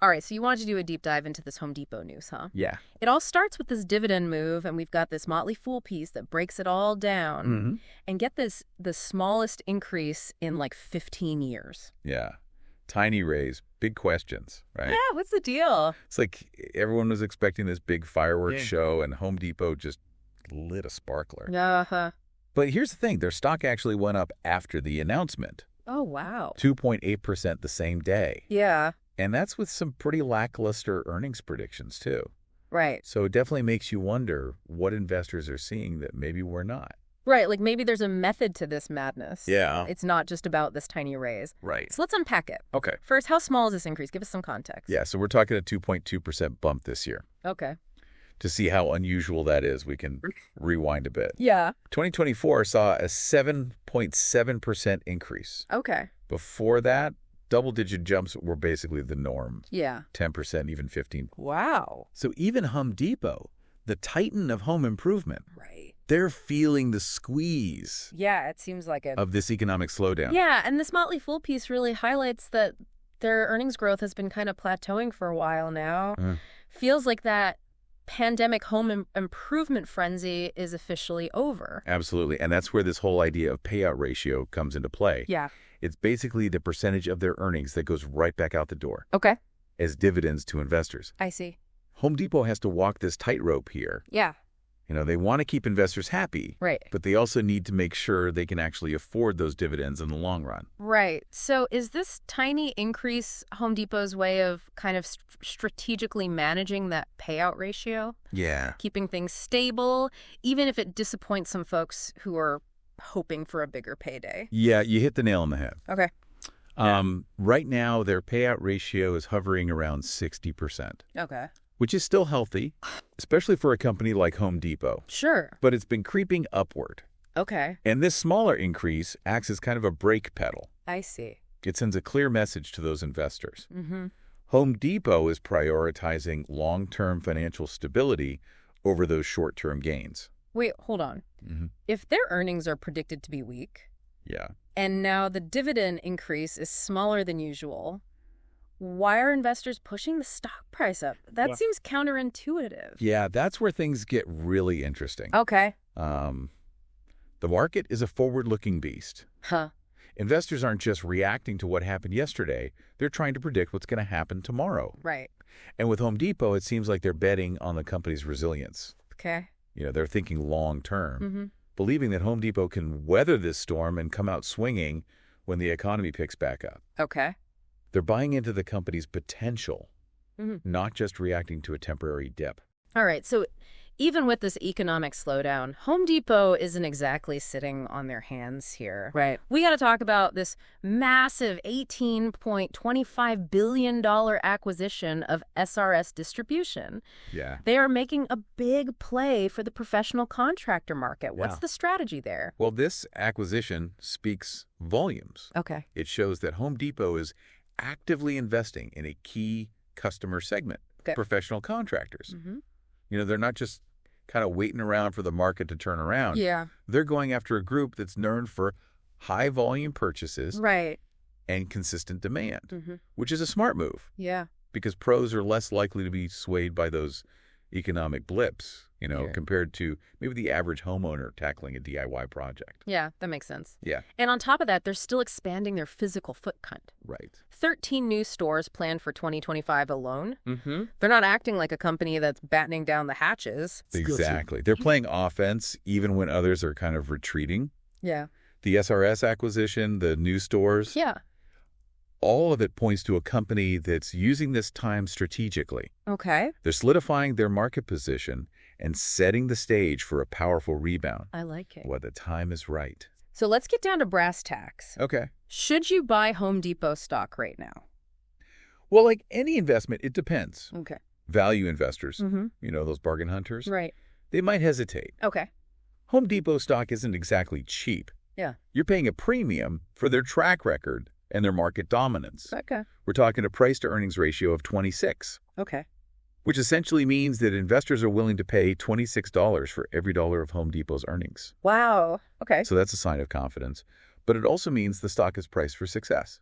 All right, so you wanted to do a deep dive into this Home Depot news, huh? Yeah. It all starts with this dividend move, and we've got this Motley Fool piece that breaks it all down. Mm-hmm. And get this, the smallest increase in like 15 years. Yeah. Tiny raise, big questions, right? Yeah, what's the deal? It's like everyone was expecting this big fireworks show, and Home Depot just lit a sparkler. Uh-huh. But here's the thing. Their stock actually went up after the announcement. Oh, wow. 2.8% the same day. Yeah. And that's with some pretty lackluster earnings predictions, too. Right. So it definitely makes you wonder what investors are seeing that maybe we're not. Right, like maybe there's a method to this madness. Yeah. It's not just about this tiny raise. Right. So let's unpack it. Okay. First, how small is this increase? Give us some context. Yeah, so we're talking a 2.2% bump this year. Okay. To see how unusual that is, we can rewind a bit. Yeah. 2024 saw a 7.7% increase. Okay. Before that, double-digit jumps were basically the norm. Yeah. 10%, even 15%. Wow. So even Home Depot, the titan of home improvement, Right. they're feeling the squeeze Yeah, it seems like it. of this economic slowdown. Yeah, and this Motley Fool piece really highlights that their earnings growth has been kind of plateauing for a while now. Feels like that pandemic home improvement frenzy is officially over. Absolutely. And that's where this whole idea of payout ratio comes into play. Yeah. It's basically the percentage of their earnings that goes right back out the door Okay. as dividends to investors. I see. Home Depot has to walk this tightrope here. Yeah. You know, they want to keep investors happy, Right. but they also need to make sure they can actually afford those dividends in the long run. Right. So is this tiny increase Home Depot's way of kind of strategically managing that payout ratio? Yeah. Keeping things stable, even if it disappoints some folks who are hoping for a bigger payday? Yeah, you hit the nail on the head. Okay. Right now, their payout ratio is hovering around 60%, Okay. which is still healthy, especially for a company like Home Depot. Sure. But it's been creeping upward. Okay. And this smaller increase acts as kind of a brake pedal. I see. It sends a clear message to those investors. Mm-hmm. Home Depot is prioritizing long-term financial stability over those short-term gains. Wait, hold on. Mm-hmm. If their earnings are predicted to be weak, Yeah. and now the dividend increase is smaller than usual, why are investors pushing the stock price up? That seems counterintuitive. Yeah, that's where things get really interesting. Okay. The market is a forward-looking beast. Huh. Investors aren't just reacting to what happened yesterday. They're trying to predict what's going to happen tomorrow. Right. And with Home Depot, it seems like they're betting on the company's resilience. Okay. You know, they're thinking long-term, Mm-hmm. believing that Home Depot can weather this storm and come out swinging when the economy picks back up. Okay. They're buying into the company's potential, Mm-hmm. not just reacting to a temporary dip. All right. So even with this economic slowdown, Home Depot isn't exactly sitting on their hands here. Right. We got to talk about this massive $18.25 billion acquisition of SRS Distribution. Yeah. They are making a big play for the professional contractor market. What's Yeah. the strategy there? Well, this acquisition speaks volumes. Okay. It shows that Home Depot is actively investing in a key customer segment, Okay. professional contractors. Mm-hmm. You know, they're not just kind of waiting around for the market to turn around. Yeah. They're going after a group that's known for high volume purchases Right. and consistent demand, Mm-hmm. which is a smart move Yeah. because pros are less likely to be swayed by those economic blips, you know, Yeah. compared to maybe the average homeowner tackling a DIY project. Yeah, that makes sense. Yeah. And on top of that, they're still expanding their physical footprint. Right. 13 new stores planned for 2025 alone. Mm-hmm. They're not acting like a company that's battening down the hatches. Exactly. They're playing offense even when others are kind of retreating. Yeah. The SRS acquisition, the new stores, Yeah. all of it points to a company that's using this time strategically. Okay. They're solidifying their market position and setting the stage for a powerful rebound I like it. when the time is right. So let's get down to brass tacks. Okay. Should you buy Home Depot stock right now? Well, like any investment, it depends. Okay. Value investors, Mm-hmm. you know, those bargain hunters, Right. they might hesitate. Okay. Home Depot stock isn't exactly cheap. Yeah. You're paying a premium for their track record and their market dominance. Okay. We're talking a price-to-earnings ratio of 26, Okay. which essentially means that investors are willing to pay $26 for every dollar of Home Depot's earnings. Wow. Okay. So that's a sign of confidence. But it also means the stock is priced for success.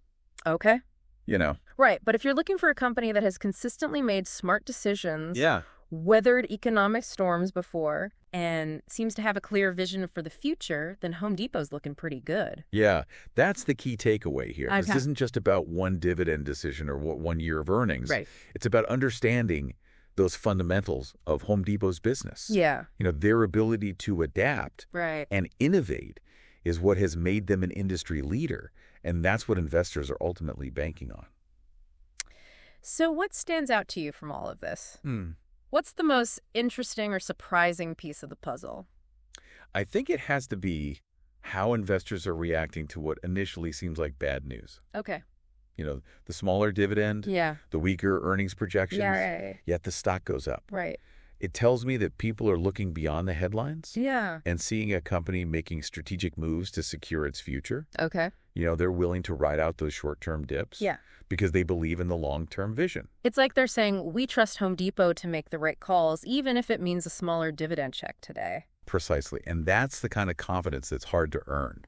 Okay. you know. Right, but if you're looking for a company that has consistently made smart decisions, Yeah. weathered economic storms before, and seems to have a clear vision for the future, then Home Depot's looking pretty good. Yeah, that's the key takeaway here. Okay. This isn't just about one dividend decision or 1 year of earnings. Right. It's about understanding those fundamentals of Home Depot's business. Yeah. You know, their ability to adapt Right. and innovate is what has made them an industry leader, and that's what investors are ultimately banking on. So what stands out to you from all of this? What's the most interesting or surprising piece of the puzzle? I think it has to be how investors are reacting to what initially seems like bad news. Okay. You know, the smaller dividend, Yeah. the weaker earnings projections, Yeah. yet the stock goes up. Right. It tells me that people are looking beyond the headlines Yeah. and seeing a company making strategic moves to secure its future. Okay. You know, they're willing to ride out those short-term dips Yeah. because they believe in the long-term vision. It's like they're saying, we trust Home Depot to make the right calls, even if it means a smaller dividend check today. Precisely. And that's the kind of confidence that's hard to earn.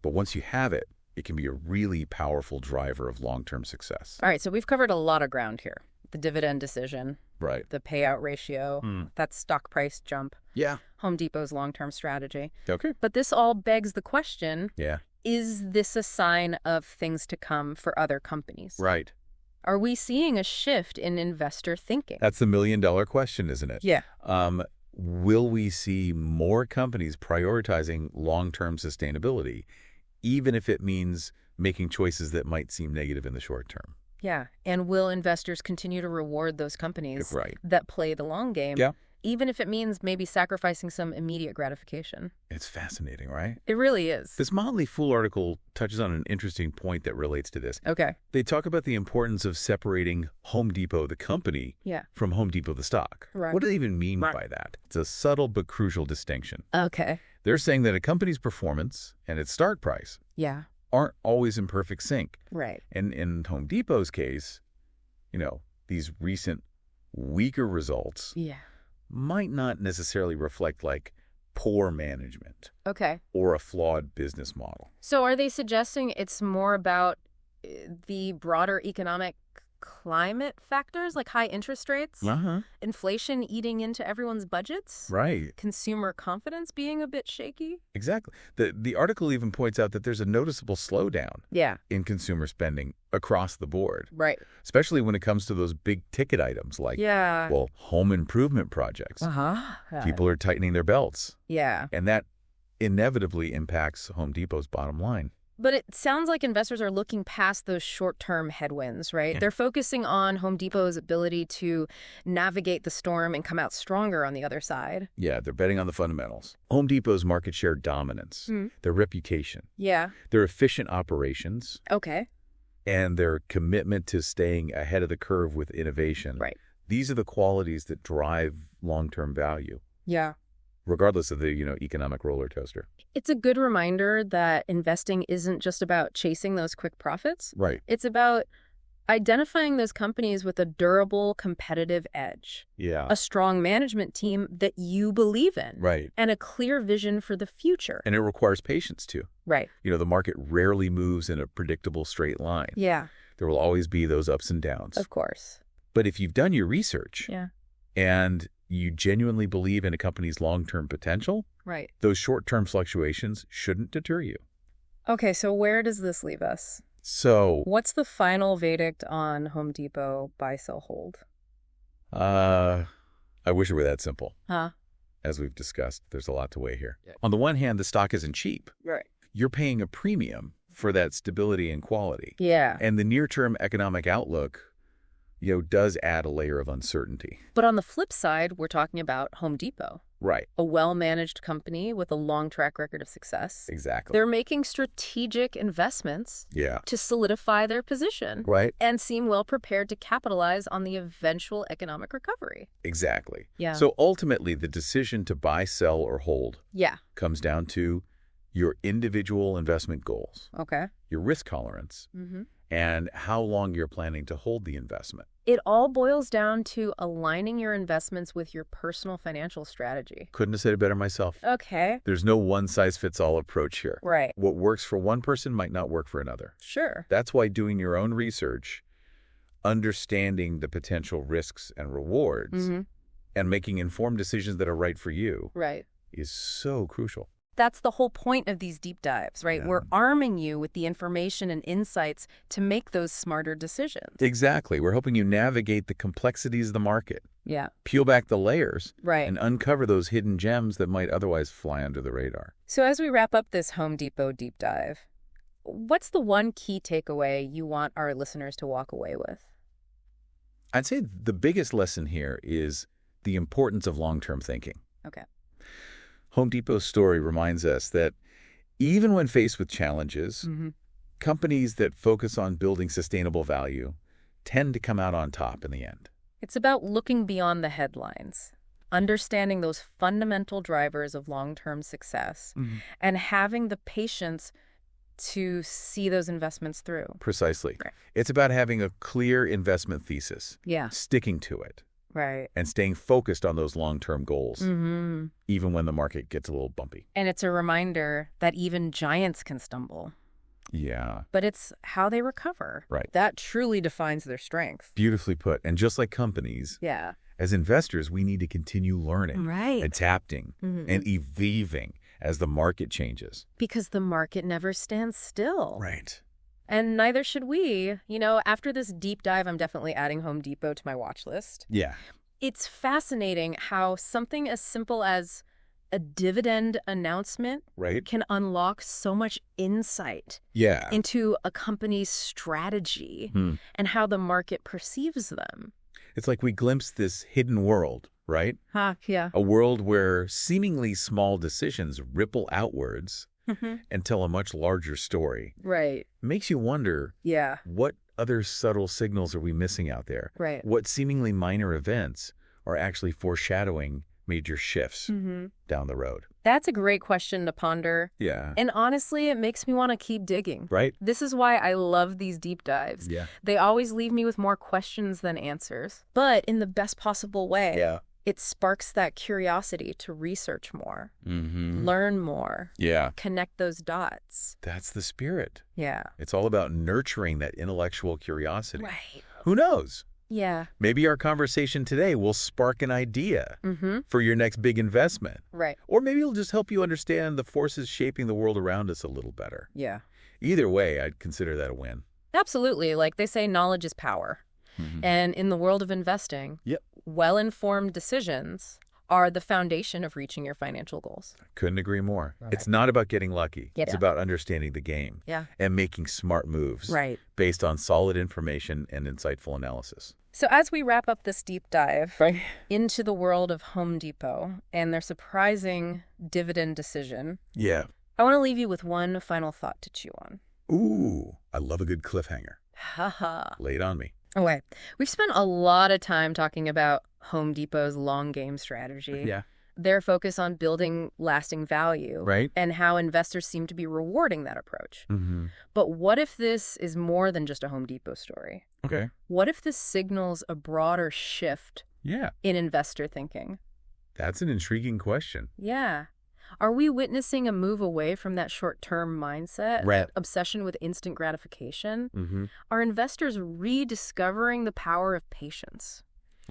But once you have it, it can be a really powerful driver of long-term success. All right, so we've covered a lot of ground here. The dividend decision, Right. the payout ratio, that stock price jump, Yeah. Home Depot's long-term strategy. Okay. But this all begs the question, Yeah. is this a sign of things to come for other companies? Right. Are we seeing a shift in investor thinking? That's the million-dollar question, isn't it? Yeah. Will we see more companies prioritizing long-term sustainability, even if it means making choices that might seem negative in the short term? Yeah. And will investors continue to reward those companies Right. that play the long game, Yeah. even if it means maybe sacrificing some immediate gratification? It's fascinating, right? It really is. This Motley Fool article touches on an interesting point that relates to this. Okay. They talk about the importance of separating Home Depot, the company, Yeah. from Home Depot, the stock. Right. What do they even mean by that? It's a subtle but crucial distinction. Okay. They're saying that a company's performance and its stock price Yeah. aren't always in perfect sync. Right. And in Home Depot's case, you know, these recent weaker results Yeah. might not necessarily reflect like poor management Okay. or a flawed business model. So are they suggesting it's more about the broader economic climate factors, like high interest rates, inflation eating into everyone's budgets, Right. consumer confidence being a bit shaky? Exactly. The article even points out that there's a noticeable slowdown Yeah. in consumer spending across the board, Right. especially when it comes to those big ticket items like, Yeah. well, home improvement projects. Uh-huh. People are tightening their belts, Yeah. and that inevitably impacts Home Depot's bottom line. But it sounds like investors are looking past those short-term headwinds, right? Yeah. They're focusing on Home Depot's ability to navigate the storm and come out stronger on the other side. Yeah, they're betting on the fundamentals. Home Depot's market share dominance, their reputation, Yeah. their efficient operations, Okay. and their commitment to staying ahead of the curve with innovation. Right. These are the qualities that drive long-term value, Yeah. regardless of the, economic roller coaster. It's a good reminder that investing isn't just about chasing those quick profits. Right. It's about identifying those companies with a durable competitive edge, Yeah. a strong management team that you believe in, Right. and a clear vision for the future. And it requires patience, too. Right. The market rarely moves in a predictable straight line. Yeah, There will always be those ups and downs. of course. But if you've done your research Yeah. and you genuinely believe in a company's long-term potential, Right. those short-term fluctuations shouldn't deter you. Okay, so where does this leave us? So, What's the final verdict on Home Depot buy, sell, hold? I wish it were that simple. Huh? As we've discussed, there's a lot to weigh here. On the one hand, the stock isn't cheap. Right. You're paying a premium for that stability and quality. Yeah. And the near-term economic outlook, does add a layer of uncertainty. But on the flip side, we're talking about Home Depot, Right. a well-managed company with a long track record of success. Exactly. They're making strategic investments Yeah. to solidify their position Right. and seem well prepared to capitalize on the eventual economic recovery. Exactly. Yeah. So ultimately, the decision to buy, sell, or hold Yeah. comes down to your individual investment goals, Okay. your risk tolerance, Mm-hmm. and how long you're planning to hold the investment. It all boils down to aligning your investments with your personal financial strategy. Couldn't have said it better myself. Okay. There's no one-size-fits-all approach here. Right. What works for one person might not work for another. Sure. That's why doing your own research, understanding the potential risks and rewards, and making informed decisions that are right for you is so crucial. That's the whole point of these deep dives, right? Yeah. We're arming you with the information and insights to make those smarter decisions. Exactly. We're helping you navigate the complexities of the market, Yeah. peel back the layers, Right. and uncover those hidden gems that might otherwise fly under the radar. So as we wrap up this Home Depot deep dive, what's the one key takeaway you want our listeners to walk away with? I'd say the biggest lesson here is the importance of long-term thinking. Okay. Home Depot's story reminds us that even when faced with challenges, companies that focus on building sustainable value tend to come out on top in the end. It's about looking beyond the headlines, understanding those fundamental drivers of long-term success, and having the patience to see those investments through. Precisely. Right. It's about having a clear investment thesis, Yeah. sticking to it, Right. and staying focused on those long-term goals, even when the market gets a little bumpy. And it's a reminder that even giants can stumble, Yeah. but it's how they recover. Right. That truly defines their strength. Beautifully put. And just like companies, Yeah. as investors, we need to continue learning, Right. adapting, and evolving as the market changes. Because the market never stands still. Right. And neither should we. You know, after this deep dive, I'm definitely adding Home Depot to my watch list. Yeah. It's fascinating how something as simple as a dividend announcement Right. can unlock so much insight Yeah. into a company's strategy and how the market perceives them. It's like we glimpse this hidden world, right? Yeah. A world where seemingly small decisions ripple outwards and tell a much larger story. Right. Makes you wonder, Yeah. what other subtle signals are we missing out there? Right. What seemingly minor events are actually foreshadowing major shifts down the road? That's a great question to ponder. Yeah. And honestly, it makes me want to keep digging. Right? This is why I love these deep dives. Yeah. They always leave me with more questions than answers, but in the best possible way. Yeah. It sparks that curiosity to research more, learn more, Yeah. connect those dots. That's the spirit. Yeah. It's all about nurturing that intellectual curiosity. Right. Who knows? Yeah. Maybe our conversation today will spark an idea for your next big investment. Right. Or maybe it'll just help you understand the forces shaping the world around us a little better. Yeah. Either way, I'd consider that a win. Absolutely. Like they say, knowledge is power. And in the world of investing, well-informed decisions are the foundation of reaching your financial goals. Couldn't agree more. Right. It's not about getting lucky. Yeah. It's about understanding the game and making smart moves based on solid information and insightful analysis. So as we wrap up this deep dive into the world of Home Depot and their surprising dividend decision, I want to leave you with one final thought to chew on. Ooh, I love a good cliffhanger. Lay it on me. Okay. We've spent a lot of time talking about Home Depot's long game strategy. Yeah. Their focus on building lasting value. Right. And how investors seem to be rewarding that approach. But what if this is more than just a Home Depot story? Okay. What if this signals a broader shift in investor thinking? That's an intriguing question. Yeah. Are we witnessing a move away from that short-term mindset, obsession with instant gratification? Are investors rediscovering the power of patience?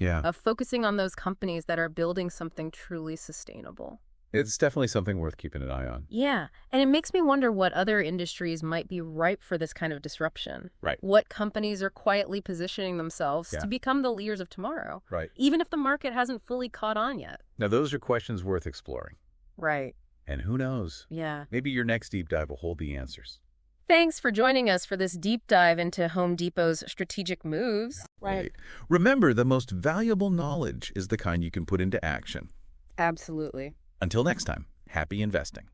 Of focusing on those companies that are building something truly sustainable? It's definitely something worth keeping an eye on. Yeah. And it makes me wonder what other industries might be ripe for this kind of disruption. Right. What companies are quietly positioning themselves to become the leaders of tomorrow. Right. Even if the market hasn't fully caught on yet. Now, those are questions worth exploring. Right. And who knows? Yeah. Maybe your next deep dive will hold the answers. Thanks for joining us for this deep dive into Home Depot's strategic moves. Right. Remember, the most valuable knowledge is the kind you can put into action. Absolutely. Until next time, happy investing.